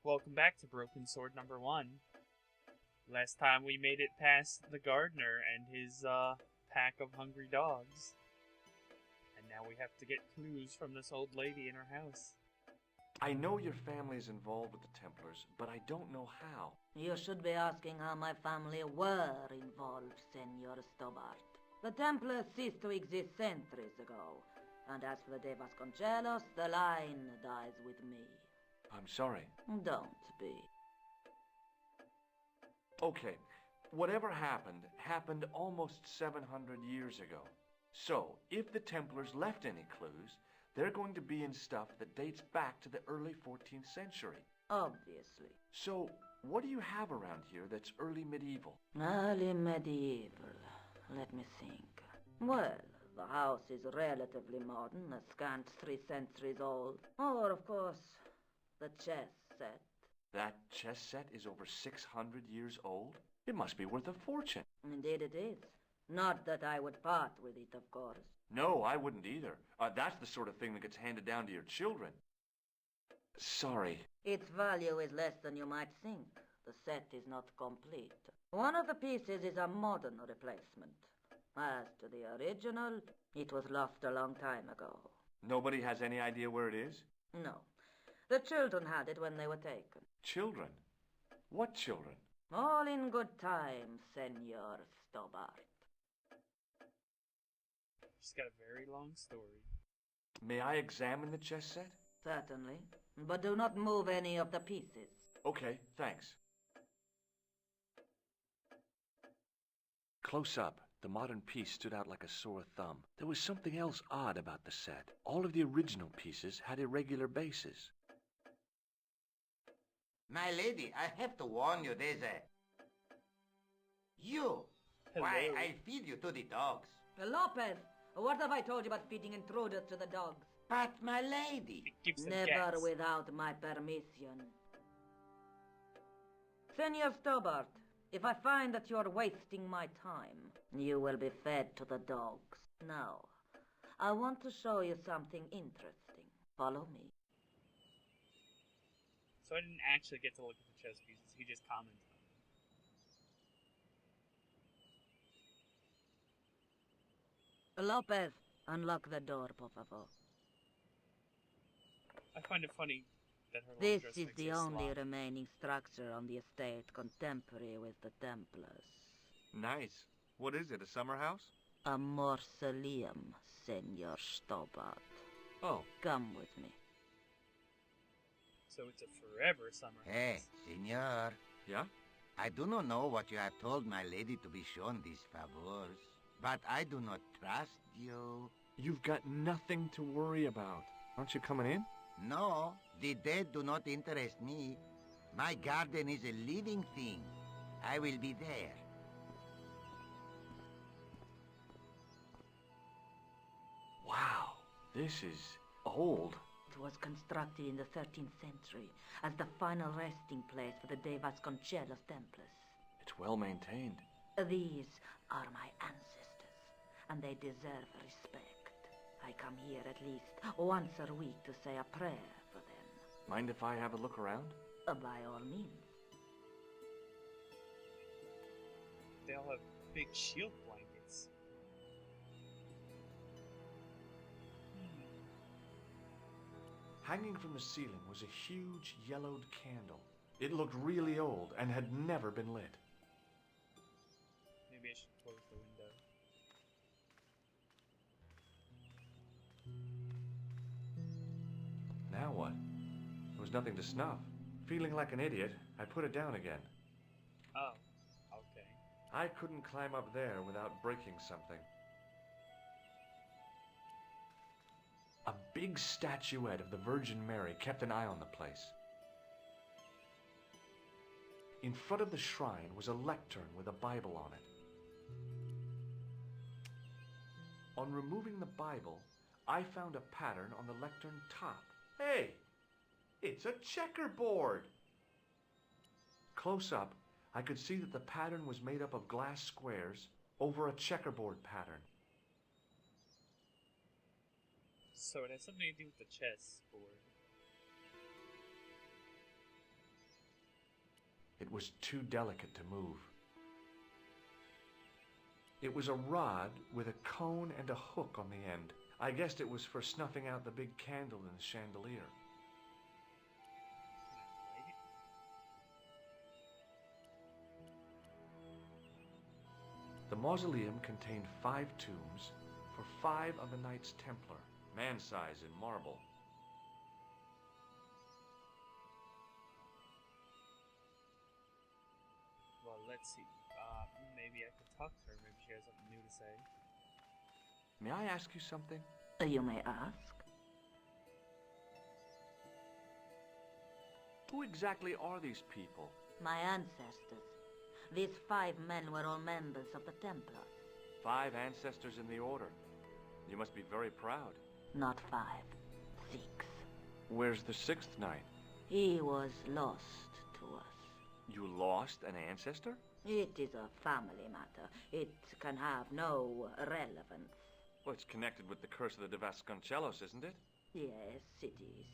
Welcome back to Broken Sword number 1. Last time we made it past the gardener and his pack of hungry dogs. And now we have to get clues from this old lady in her house. I know your family is involved with the Templars, but I don't know how. You should be asking how my family were involved, Senor Stobart. The Templars ceased to exist centuries ago, and as for the De Vasconcelos, the line dies with me. I'm sorry. Don't be. Okay, whatever happened almost 700 years ago. So, if the Templars left any clues, they're going to be in stuff that dates back to the early 14th century. Obviously. So, what do you have around here that's early medieval? Early medieval. Let me think. Well, the house is relatively modern, a scant 3 centuries old. Or, of course, the chess set. That chess set is over 600 years old? It must be worth a fortune. Indeed it is. Not that I would part with it, of course. No, I wouldn't either. That's the sort of thing that gets handed down to your children. Sorry. Its value is less than you might think. The set is not complete. One of the pieces is a modern replacement. As to the original, it was lost a long time ago. Nobody has any idea where it is? No. The children had it when they were taken. Children? What children? All in good time, Senor Stobart. She's got a very long story. May I examine the chess set? Certainly. But do not move any of the pieces. Okay, thanks. Close up, the modern piece stood out like a sore thumb. There was something else odd about the set. All of the original pieces had irregular bases. My lady, I have to warn you, there's a... You! Hello. Why, I'll feed you to the dogs. Lopez, what have I told you about feeding intruders to the dogs? But, my lady... It gives them Never gas. without my permission. Senor Stobart, if I find that you're wasting my time, you will be fed to the dogs. Now, I want to show you something interesting. Follow me. So I didn't actually get to look at the chess pieces, he just commented on them. Lopez, unlock the door, por favor. I find it funny that her long This dress is makes the her only sloppy. remaining structure on the estate contemporary with the Templars. Nice. What is it, a summer house? A mausoleum, Senor Stobart. Oh, Come with me. So it's a forever summer Hey, house. senor. yeah? I do not know what you have told my lady to be shown these favors, but I do not trust you. You've got nothing to worry about. Aren't you coming in? No, the dead do not interest me. My garden is a living thing. I will be there. Wow, this is old. It was constructed in the 13th century as the final resting place for the De Vasconcelos Templars. It's well maintained. These are my ancestors, and they deserve respect. I come here at least once a week to say a prayer for them. Mind if I have a look around? By all means. They all have big shield blankets. Hanging from the ceiling was a huge yellowed candle. It looked really old and had never been lit. Maybe I should close the window. Now what? There was nothing to snuff. Feeling like an idiot, I put it down again. Oh, okay. I couldn't climb up there without breaking something. A big statuette of the Virgin Mary kept an eye on the place. In front of the shrine was a lectern with a Bible on it. On removing the Bible, I found a pattern on the lectern top. Hey! It's a checkerboard! Close up, I could see that the pattern was made up of glass squares over a checkerboard pattern. So it has something to do with the chess board. It was too delicate to move. It was a rod with a cone and a hook on the end. I guessed it was for snuffing out the big candle in the chandelier. The mausoleum contained 5 tombs for 5 of the Knights Templar, man-size in marble. Well, let's see. Maybe I could talk to her. Maybe she has something new to say. May I ask you something? You may ask. Who exactly are these people? My ancestors. These 5 men were all members of the Templars. 5 ancestors in the order. You must be very proud. Not 5. 6. Where's the 6th knight? He was lost to us. You lost an ancestor? It is a family matter. It can have no relevance. Well, it's connected with the curse of the De Vasconcelos, isn't it? Yes, it is.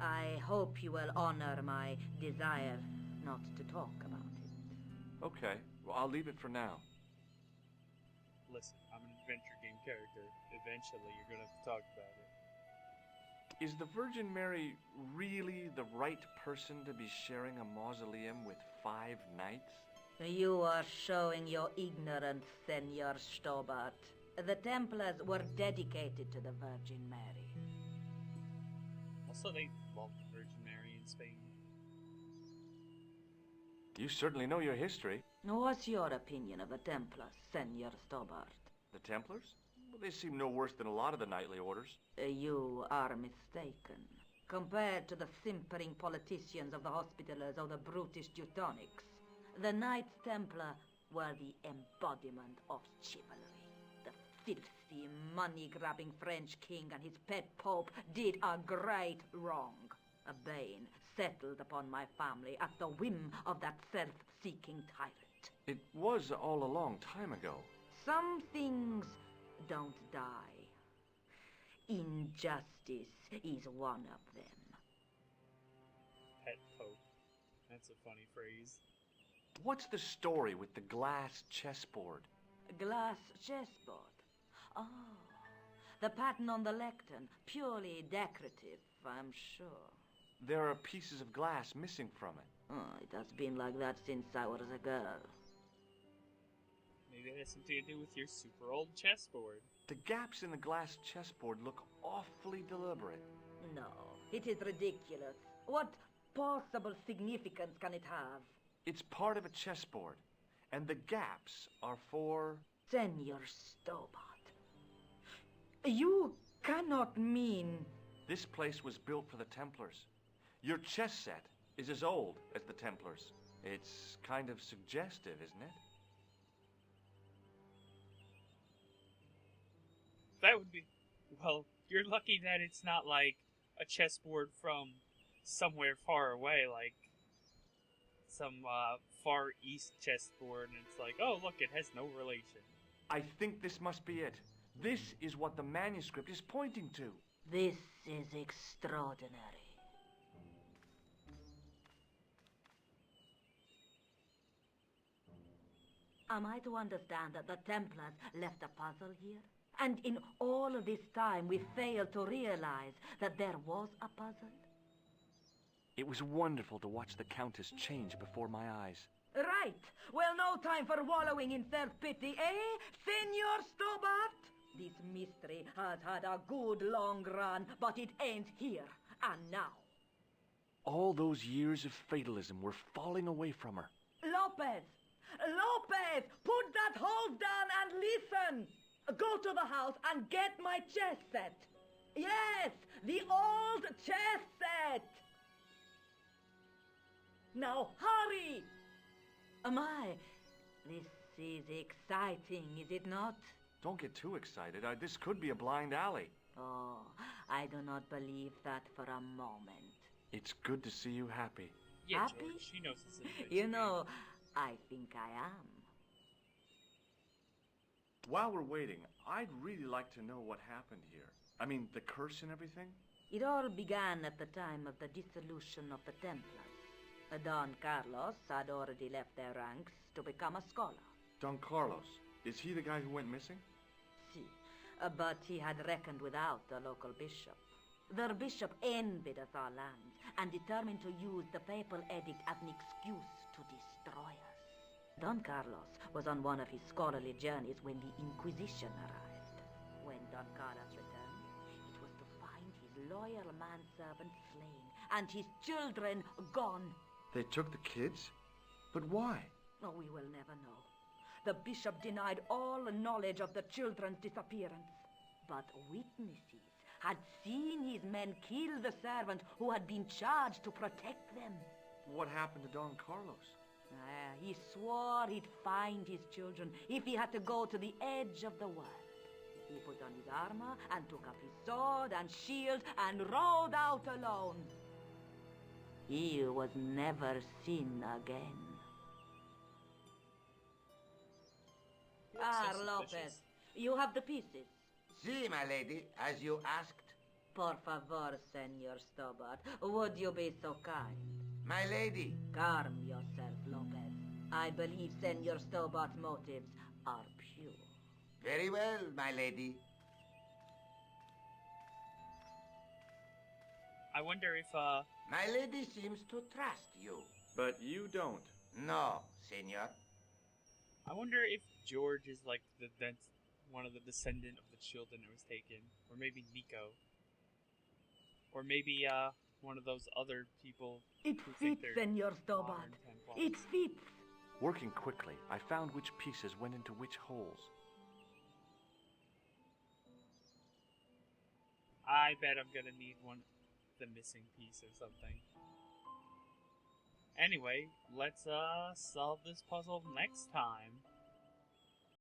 I hope you will honor my desire not to talk about it. Okay, well, I'll leave it for now. Listen, I'm an adventure game character. Eventually, you're gonna have to talk about it. Is the Virgin Mary really the right person to be sharing a mausoleum with 5 knights? You are showing your ignorance, Senor Stobart. The Templars were dedicated to the Virgin Mary. Also, they love the Virgin Mary in Spain. You certainly know your history. What's your opinion of the Templars, Senor Stobart? The Templars? Well, they seem no worse than a lot of the knightly orders. You are mistaken. Compared to the simpering politicians of the Hospitallers or the brutish Teutonics, the Knights Templar were the embodiment of chivalry. The filthy, money-grabbing French king and his pet pope did a great wrong. A bane settled upon my family at the whim of that self-seeking tyrant. It was all a long time ago. Some things don't die. Injustice is one of them. Pet pope. That's a funny phrase. What's the story with the glass chessboard? Glass chessboard. Oh, the pattern on the lectern. Purely decorative, I'm sure. There are pieces of glass missing from it. Oh, it has been like that since I was a girl. Maybe it has something to do with your super old chessboard. The gaps in the glass chessboard look awfully deliberate. No, it is ridiculous. What possible significance can it have? It's part of a chessboard, and the gaps are for... Senor Stobart, you cannot mean... This place was built for the Templars. Your chess set is as old as the Templars. It's kind of suggestive, isn't it? That would be... Well, you're lucky that it's not like a chessboard from somewhere far away, like some far east chessboard, and it's like, oh look, it has no relation. I think this must be it. This is what the manuscript is pointing to. This is extraordinary. Am I to understand that the Templars left a puzzle here? And in all of this time we failed to realize that there was a puzzle? It was wonderful to watch the Countess change before my eyes. Right. Well, no time for wallowing in self-pity, eh, Senor Stobart? This mystery has had a good long run, but it ends here and now. All those years of fatalism were falling away from her. Lopez! Lopez! Put that hose down and listen! Go to the house and get my chess set. Yes, the old chess set! Now hurry! My, this is exciting, is it not? Don't get too excited. This could be a blind alley. Oh, I do not believe that for a moment. It's good to see you happy. Yeah, Happy? George, she knows it's an adventure You game. know, I think I am. While we're waiting, I'd really like to know what happened here. I mean, the curse and everything? It all began at the time of the dissolution of the Templars. Don Carlos had already left their ranks to become a scholar. Don Carlos, is he the guy who went missing? Si, but he had reckoned without the local bishop. Their bishop envied us our lands and determined to use the papal edict as an excuse to destroy us. Don Carlos was on one of his scholarly journeys when the Inquisition arrived. When Don Carlos returned, it was to find his loyal manservant slain and his children gone. They took the kids? But why? Oh, we will never know. The bishop denied all knowledge of the children's disappearance. But witnesses had seen his men kill the servant who had been charged to protect them. What happened to Don Carlos? He swore he'd find his children if he had to go to the edge of the world. He put on his armor and took up his sword and shield and rode out alone. He was never seen again. So Lopez, suspicious. you have the pieces. Si, my lady, as you asked. Por favor, Senor Stobart, would you be so kind? My lady. Calm yourself, Lopez. I believe Senor Stobart's motives are pure. Very well, my lady. I wonder if, My lady seems to trust you. But you don't. No, senor. I wonder if George is like that's one of the descendant of the children that was taken, or maybe Nico, or maybe one of those other people It who think fits, they're Senor modern Stobart. Templars. It fits. Working quickly, I found which pieces went into which holes. I bet I'm gonna need the missing piece or something. Anyway, let's solve this puzzle next time.